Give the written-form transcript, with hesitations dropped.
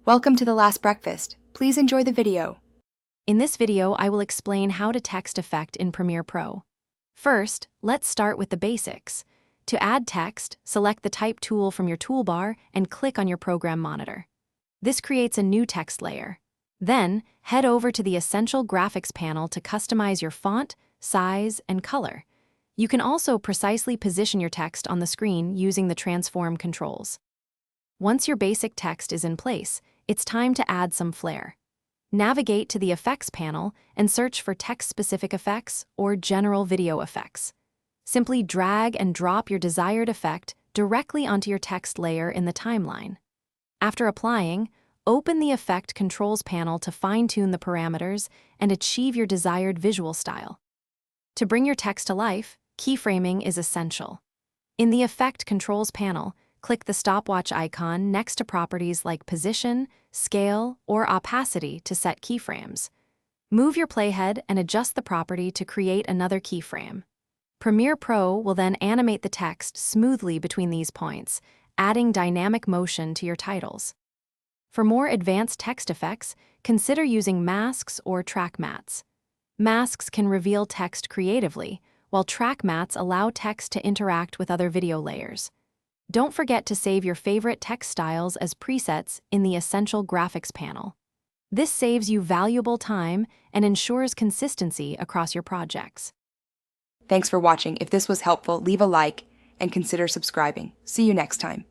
Welcome to The Last Breakfast. Please enjoy the video. In this video, I will explain how to text effect in Premiere Pro. First, let's start with the basics. To add text, select the Type tool from your toolbar and click on your program monitor. This creates a new text layer. Then, head over to the Essential Graphics panel to customize your font, size, and color. You can also precisely position your text on the screen using the transform controls. Once your basic text is in place, it's time to add some flair. Navigate to the Effects panel and search for text-specific effects or general video effects. Simply drag and drop your desired effect directly onto your text layer in the timeline. After applying, open the Effect Controls panel to fine-tune the parameters and achieve your desired visual style. To bring your text to life, keyframing is essential. In the Effect Controls panel, click the stopwatch icon next to properties like position, scale, or opacity to set keyframes. Move your playhead and adjust the property to create another keyframe. Premiere Pro will then animate the text smoothly between these points, adding dynamic motion to your titles. For more advanced text effects, consider using masks or track mats. Masks can reveal text creatively, while track mats allow text to interact with other video layers. Don't forget to save your favorite text styles as presets in the Essential Graphics panel. This saves you valuable time and ensures consistency across your projects. Thanks for watching. If this was helpful, leave a like and consider subscribing. See you next time.